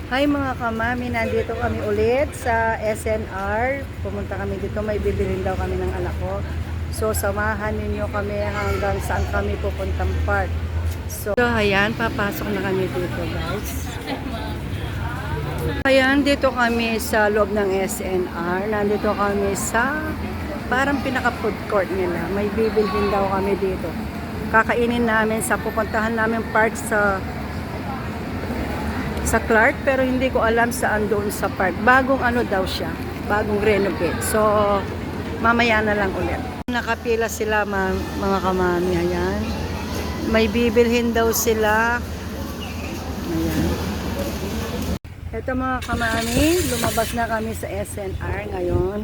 Hi mga kamami, nandito kami ulit sa SNR. Pumunta kami dito, may bibilin daw kami ng anak ko. So samahan ninyo kami hanggang saan kami pupuntang park. So ayan, papasok na kami dito guys. Ayan, dito kami sa loob ng SNR. Nandito kami sa parang pinaka food court nila. May bibilhin daw kami dito. Kakainin namin sa pupuntahan namin park sa Clark, pero hindi ko alam saan doon sa park. Bagong ano daw siya, bagong renovate. So, mamaya na lang ulit. Nakapila sila mga kamami, ayan. May bibilhin daw sila. Ayan. Ito mga kamami, lumabas na kami sa SNR ngayon.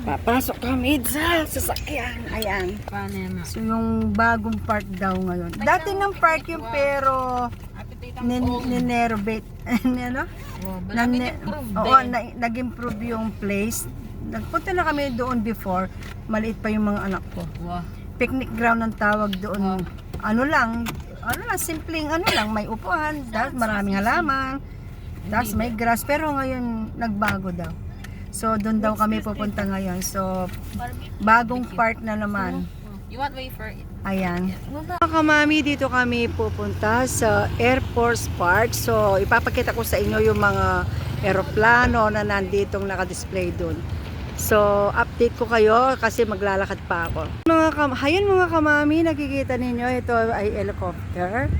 Papasok kami sa sasakyan. Ayan. So, yung bagong park daw ngayon. Dati ng park yung pero ninerovate. Ano? Nag-improve yung place. Nagpunta na kami doon before. Maliit pa yung mga anak ko. Picnic ground ang tawag doon. Ano lang, simpleng ano lang, may upuan, maraming halaman, tapos may grass, pero ngayon nagbago daw. So doon daw kami pupunta ngayon. So bagong park na naman. You want wait for it? Ayan. Mga kamami, dito kami pupunta sa Air Force Park. So, ipapakita ko sa inyo yung mga eroplano na nanditong nakadisplay dun. So, update ko kayo kasi maglalakad pa ako. Hayan mga kamami, nakikita ninyo, ito ay helicopter.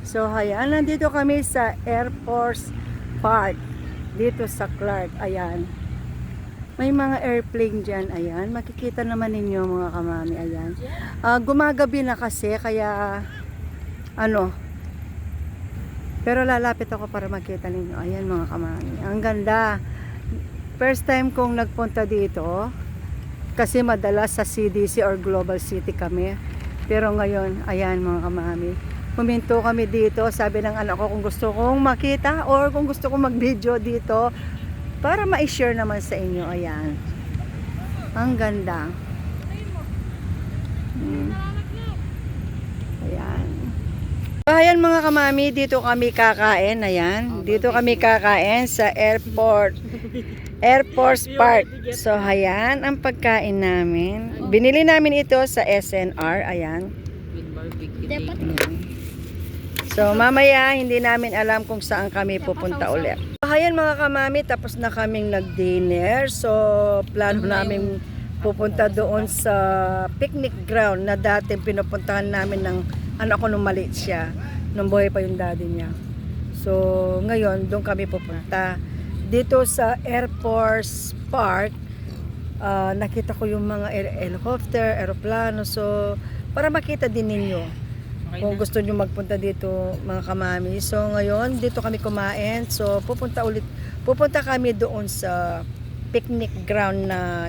So, hayan, nandito kami sa Air Force Park. Dito sa Clark, ayan. May mga airplane dyan, ayan. Makikita naman ninyo mga kamami, ayan. Gumagabi na kasi, kaya, ano, pero lalapit ako para makita ninyo. Ayan mga kamami. Ang ganda. First time kong nagpunta dito, kasi madalas sa CDC or Global City kami. Pero ngayon, ayan mga kamami. Puminto kami dito, sabi ng anak ko kung gusto kong makita or kung gusto kong mag-video dito, para ma-share naman sa inyo. Ayan. Ang ganda. Ayan. Ayan mga kamami, dito kami kakain. Ayan. Dito kami kakain sa Air Force Park. So, ayan ang pagkain namin. Binili namin ito sa SNR. Ayan. So, mamaya hindi namin alam kung saan kami pupunta ulit. Ayan mga kamami, tapos na kaming nag-dinner. So, plano namin pupunta doon sa picnic ground na dati pinupuntahan namin ng anak ko nung maliit siya. Nung buhay pa yung daddy niya. So, ngayon, doon kami pupunta. Dito sa Air Force Park, nakita ko yung mga helicopter, aeroplano. So, para makita din ninyo. Kung gusto nyo magpunta dito mga kamami. So ngayon dito kami kumain. So pupunta kami doon sa picnic ground na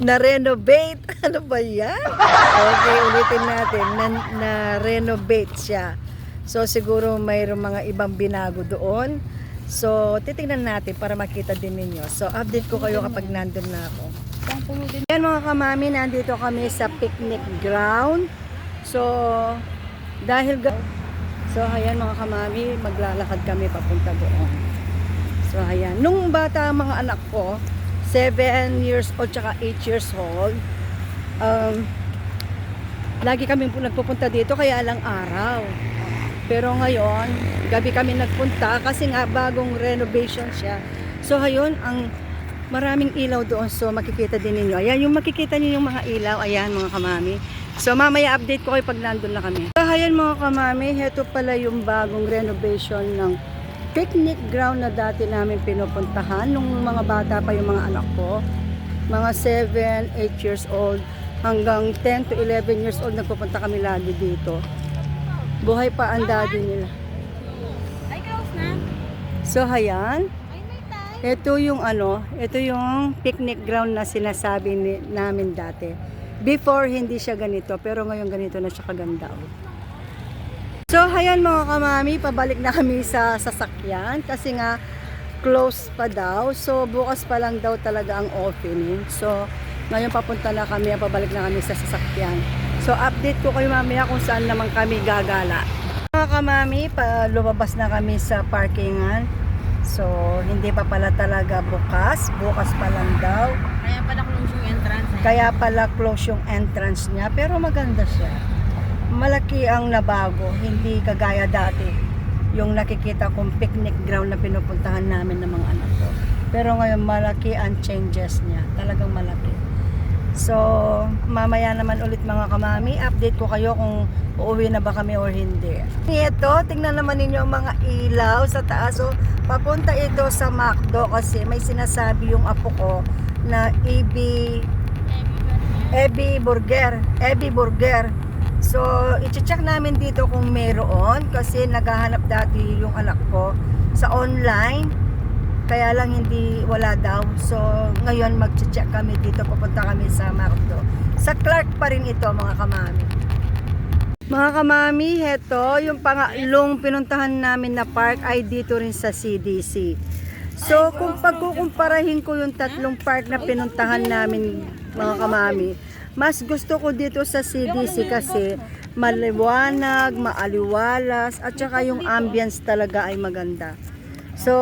na renovate. Ano ba yan? Okay, ulitin natin. Na renovate siya. So siguro mayroong mga ibang binago doon. So titingnan natin para makita din ninyo. So update ko kayo kapag nandun na ako. Yan mga kamami, nandito kami sa picnic ground. So, ayan mga kamami, maglalakad kami papunta doon. So, ayan. Nung bata mga anak ko, 7 years old tsaka 8 years old, lagi kami nagpupunta dito kaya lang araw. Pero ngayon, gabi kami nagpunta kasi nga bagong renovation siya. So, ayun, maraming ilaw doon, so makikita din ninyo. Ayan, yung makikita ninyo yung mga ilaw, ayan mga kamami. So mamaya update ko kayo pag nandun na kami. So ayan mga kamami, heto pala yung bagong renovation ng picnic ground na dati namin pinupuntahan nung mga bata pa yung mga anak ko. Mga 7, 8 years old, hanggang 10 to 11 years old nagpupunta kami lagi dito. Buhay pa ang daddy nila. So ayan. Ito yung picnic ground na sinasabi namin dati. Before hindi siya ganito, pero ngayon ganito na siya kaganda. So ayan mga kamami, pabalik na kami sa sasakyan kasi nga close pa daw. So bukas pa lang daw talaga ang opening. So ngayon papunta na kami, pabalik na kami sa sasakyan. So update ko kayo mamaya kung saan naman kami gagala. Mga kamami, lumabas na kami sa parkingan. So hindi pa pala talaga bukas. Bukas pa lang daw. Kaya pala close yung entrance. Kaya pala close yung entrance niya. Pero maganda siya. Malaki ang nabago. Hindi kagaya dati. Yung nakikita kong picnic ground na pinupuntahan namin ng mga anak ko. Pero ngayon malaki ang changes niya. Talagang malaki. So, mamaya naman ulit mga kamami, update ko kayo kung uuwi na ba kami or hindi. Ito, tingnan naman ninyo ang mga ilaw sa taas. So, papunta ito sa McDo kasi may sinasabi yung apo ko na Ebi Burger. So, i-check namin dito kung meron kasi naghahanap dati yung anak ko sa online. Kaya lang wala daw. So, ngayon mag-check kami dito. Pupunta kami sa McDo. Sa Clark pa rin ito, mga kamami. Mga kamami, heto, yung pangalong pinuntahan namin na park ay dito rin sa CDC. So, kung pagkukumparahin ko yung tatlong park na pinuntahan namin, mga kamami, mas gusto ko dito sa CDC kasi maliwanag, maaliwalas, at saka yung ambience talaga ay maganda. So,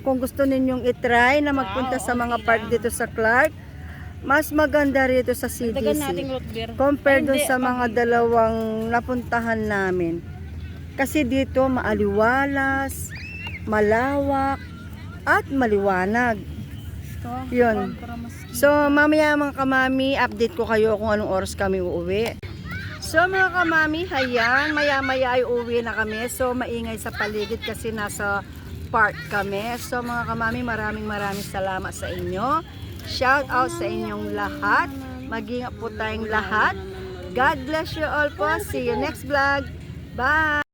kung gusto ninyong itry na magpunta sa mga park dito sa Clark, mas maganda rito sa CDC compared dun sa mga dalawang napuntahan namin. Kasi dito maaliwalas, malawak, at maliwanag. Yun. So, mamaya mga kamami, update ko kayo kung anong oras kami uuwi. So mga kamami, hayan, maya-maya ay uuwi na kami. So, maingay sa paligid kasi nasa park kami. So mga kamami, maraming salamat sa inyo. Shout out sa inyong lahat. Mag-ingat po tayong lahat. God bless you all po. See you next vlog. Bye!